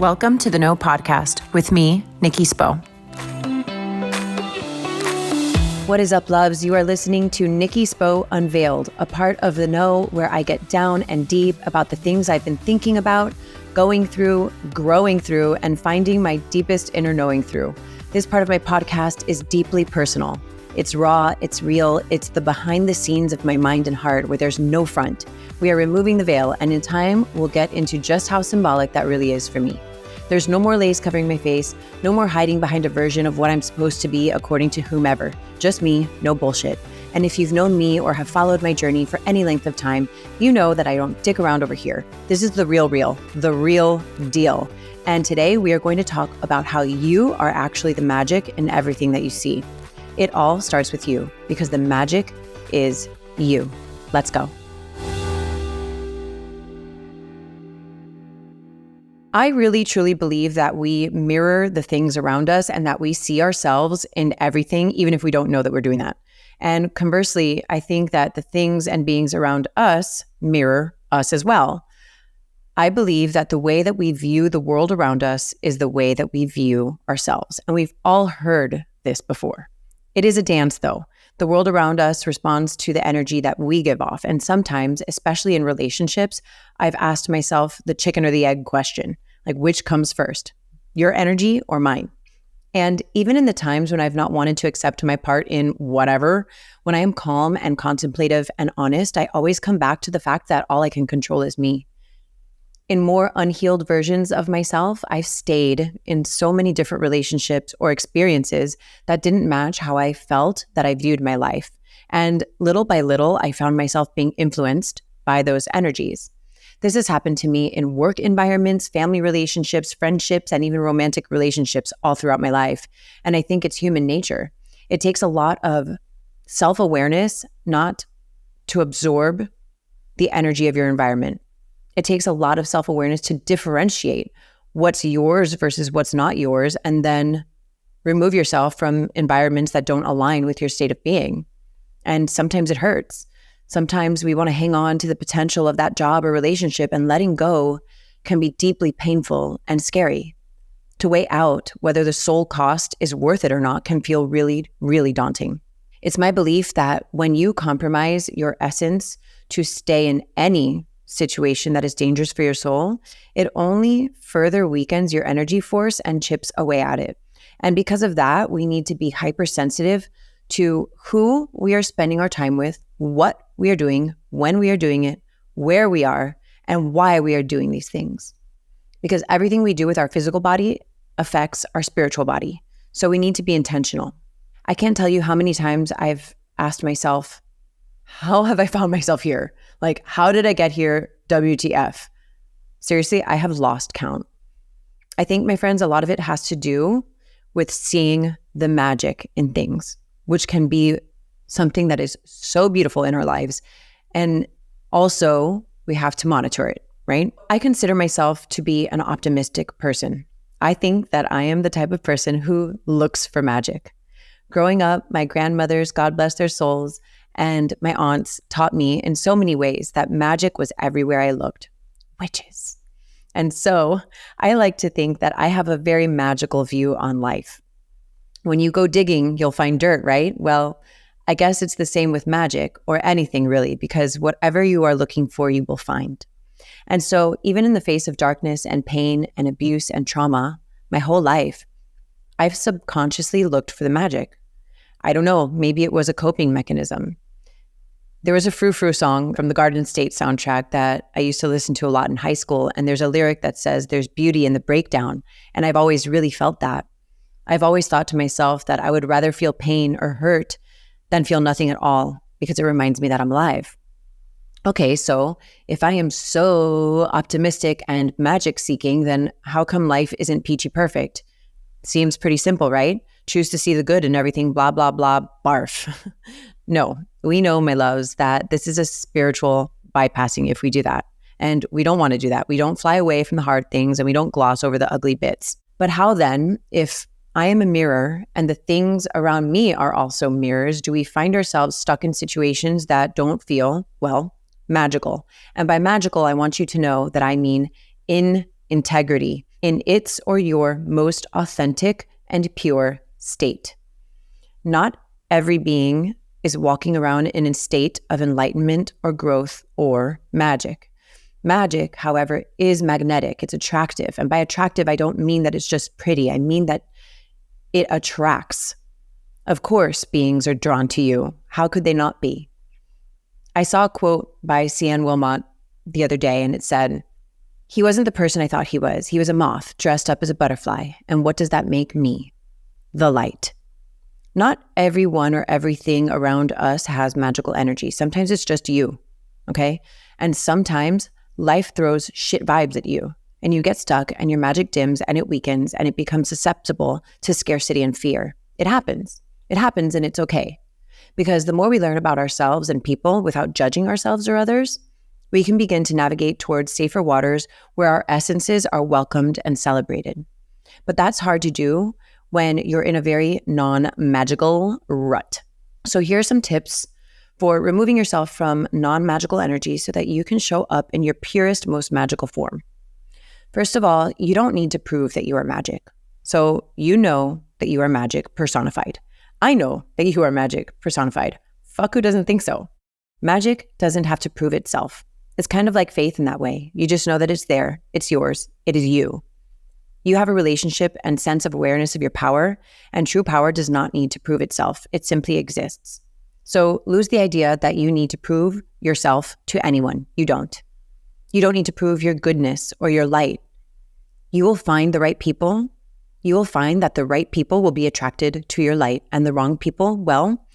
Welcome to the Know Podcast with me, Nikki Spo. What is up, loves? You are listening to Nikki Spo Unveiled, a part of the Know where I get down and deep about the things I've been thinking about, going through, growing through, and finding my deepest inner knowing through. This part of my podcast is deeply personal. It's raw, it's real, it's the behind the scenes of my mind and heart where there's no front. We are removing the veil, and in time, we'll get into just how symbolic that really is for me. There's no more lace covering my face, no more hiding behind a version of what I'm supposed to be according to whomever. Just me, no bullshit. And if you've known me or have followed my journey for any length of time, you know that I don't dick around over here. This is the real deal. And today we are going to talk about how you are actually the magic in everything that you see. It all starts with you because the magic is you. Let's go. I really truly believe that we mirror the things around us and that we see ourselves in everything, even if we don't know that we're doing that. And conversely, I think that the things and beings around us mirror us as well. I believe that the way that we view the world around us is the way that we view ourselves. And we've all heard this before. It is a dance, though. The world around us responds to the energy that we give off. And sometimes, especially in relationships, I've asked myself the chicken or the egg question, like which comes first, your energy or mine? And even in the times when I've not wanted to accept my part in whatever, when I am calm and contemplative and honest, I always come back to the fact that all I can control is me. In more unhealed versions of myself, I've stayed in so many different relationships or experiences that didn't match how I felt that I viewed my life. And little by little, I found myself being influenced by those energies. This has happened to me in work environments, family relationships, friendships, and even romantic relationships all throughout my life. And I think it's human nature. It takes a lot of self-awareness not to absorb the energy of your environment. It takes a lot of self-awareness to differentiate what's yours versus what's not yours, and then remove yourself from environments that don't align with your state of being. And sometimes it hurts. Sometimes we want to hang on to the potential of that job or relationship, and letting go can be deeply painful and scary. To weigh out whether the soul cost is worth it or not can feel really, really daunting. It's my belief that when you compromise your essence to stay in any situation that is dangerous for your soul, it only further weakens your energy force and chips away at it. And because of that, we need to be hypersensitive to who we are spending our time with, what we are doing, when we are doing it, where we are, and why we are doing these things. Because everything we do with our physical body affects our spiritual body. So we need to be intentional. I can't tell you how many times I've asked myself, how have I found myself here? Like, how did I get here? WTF? Seriously, I have lost count. I think, my friends, a lot of it has to do with seeing the magic in things, which can be something that is so beautiful in our lives. And also, we have to monitor it, right? I consider myself to be an optimistic person. I think that I am the type of person who looks for magic. Growing up, my grandmothers, God bless their souls, and my aunts taught me in so many ways that magic was everywhere I looked. Witches. And so I like to think that I have a very magical view on life. When you go digging, you'll find dirt, right? Well, I guess it's the same with magic or anything really, because whatever you are looking for, you will find. And so even in the face of darkness and pain and abuse and trauma, my whole life, I've subconsciously looked for the magic. I don't know, maybe it was a coping mechanism. There was a Frou Frou song from the Garden State soundtrack that I used to listen to a lot in high school, and there's a lyric that says, "There's beauty in the breakdown," and I've always really felt that. I've always thought to myself that I would rather feel pain or hurt than feel nothing at all, because it reminds me that I'm alive. Okay, so if I am so optimistic and magic seeking, then how come life isn't peachy perfect? Seems pretty simple, right? Choose to see the good in everything, blah, blah, blah, barf. No, we know, my loves, that this is a spiritual bypassing if we do that. And we don't want to do that. We don't fly away from the hard things, and we don't gloss over the ugly bits. But how then, if I am a mirror and the things around me are also mirrors, do we find ourselves stuck in situations that don't feel, well, magical? And by magical, I want you to know that I mean in integrity, in its or your most authentic and pure state. Not every being is walking around in a state of enlightenment or growth or magic. Magic, however, is magnetic. It's attractive. And by attractive, I don't mean that it's just pretty. I mean that it attracts. Of course, beings are drawn to you. How could they not be? I saw a quote by C.N. Wilmot the other day, and it said, "He wasn't the person I thought he was. He was a moth dressed up as a butterfly. And what does that make me? The light." Not everyone or everything around us has magical energy. Sometimes it's just you, okay? And sometimes life throws shit vibes at you, and you get stuck, and your magic dims, and it weakens, and it becomes susceptible to scarcity and fear. It happens. It happens, and it's okay. Because the more we learn about ourselves and people without judging ourselves or others, we can begin to navigate towards safer waters where our essences are welcomed and celebrated. But that's hard to do when you're in a very non-magical rut. So here are some tips for removing yourself from non-magical energy so that you can show up in your purest, most magical form. First of all, you don't need to prove that you are magic. So you know that you are magic personified. I know that you are magic personified. Fuck who doesn't think so. Magic doesn't have to prove itself. It's kind of like faith in that way. You just know that it's there. It's yours. It is you. You have a relationship and sense of awareness of your power, and true power does not need to prove itself. It simply exists. So lose the idea that you need to prove yourself to anyone. You don't. You don't need to prove your goodness or your light. You will find the right people. You will find that the right people will be attracted to your light, and the wrong people, well,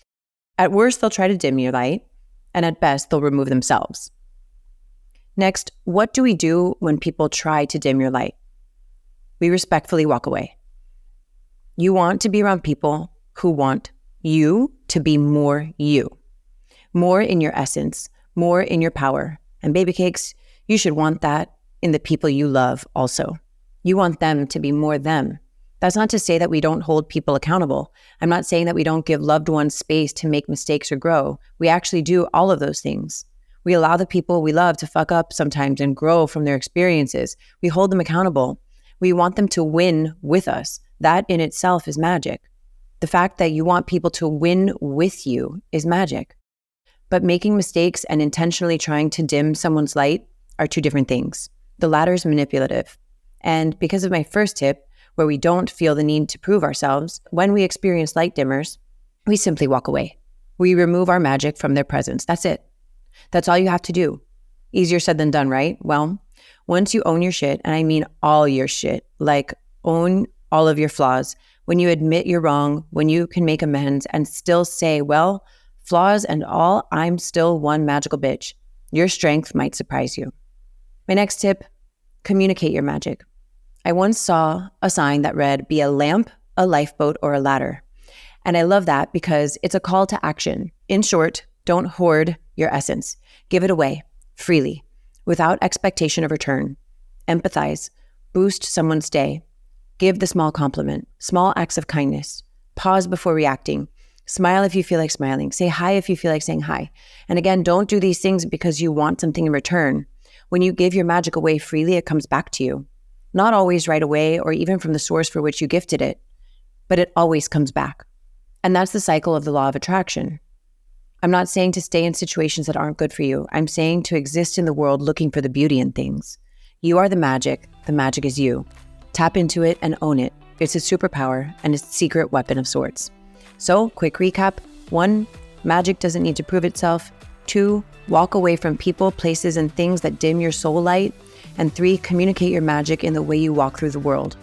at worst, they'll try to dim your light, and at best, they'll remove themselves. Next, what do we do when people try to dim your light? We respectfully walk away. You want to be around people who want you to be more you, more in your essence, more in your power. And baby cakes, you should want that in the people you love also. You want them to be more them. That's not to say that we don't hold people accountable. I'm not saying that we don't give loved ones space to make mistakes or grow. We actually do all of those things. We allow the people we love to fuck up sometimes and grow from their experiences. We hold them accountable. We want them to win with us. That in itself is magic. The fact that you want people to win with you is magic. But making mistakes and intentionally trying to dim someone's light are two different things. The latter is manipulative. And because of my first tip, where we don't feel the need to prove ourselves, when we experience light dimmers, we simply walk away. We remove our magic from their presence. That's it. That's all you have to do. Easier said than done, right? Well, once you own your shit, and I mean all your shit, like own all of your flaws, when you admit you're wrong, when you can make amends and still say, well, flaws and all, I'm still one magical bitch, your strength might surprise you. My next tip, communicate your magic. I once saw a sign that read, be a lamp, a lifeboat, or a ladder. And I love that because it's a call to action. In short, don't hoard your essence. Give it away freely, without expectation of return. Empathize. Boost someone's day. Give the small compliment. Small acts of kindness. Pause before reacting. Smile if you feel like smiling. Say hi if you feel like saying hi. And again, don't do these things because you want something in return. When you give your magic away freely, it comes back to you. Not always right away or even from the source for which you gifted it, but it always comes back. And that's the cycle of the law of attraction. I'm not saying to stay in situations that aren't good for you. I'm saying to exist in the world looking for the beauty in things. You are the magic is you. Tap into it and own it. It's a superpower and a secret weapon of sorts. So, quick recap. 1, magic doesn't need to prove itself. 2, walk away from people, places, and things that dim your soul light. And 3, communicate your magic in the way you walk through the world.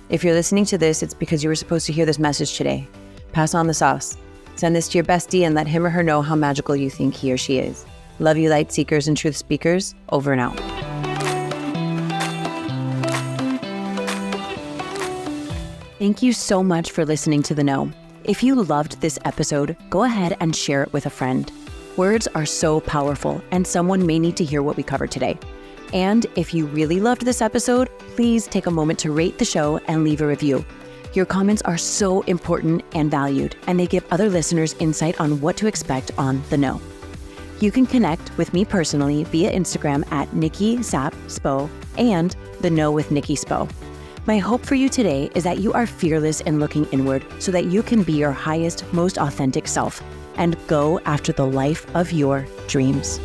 If you're listening to this, it's because you were supposed to hear this message today. Pass on the sauce. Send this to your bestie and let him or her know how magical you think he or she is. Love you, light seekers and truth speakers. Over and out. Thank you so much for listening to The Know. If you loved this episode, go ahead and share it with a friend. Words are so powerful, and someone may need to hear what we covered today. And if you really loved this episode, please take a moment to rate the show and leave a review. Your comments are so important and valued, and they give other listeners insight on what to expect on The Know. You can connect with me personally via Instagram at Nikki Spo and The Know with Nikki Spo. My hope for you today is that you are fearless in looking inward so that you can be your highest, most authentic self and go after the life of your dreams.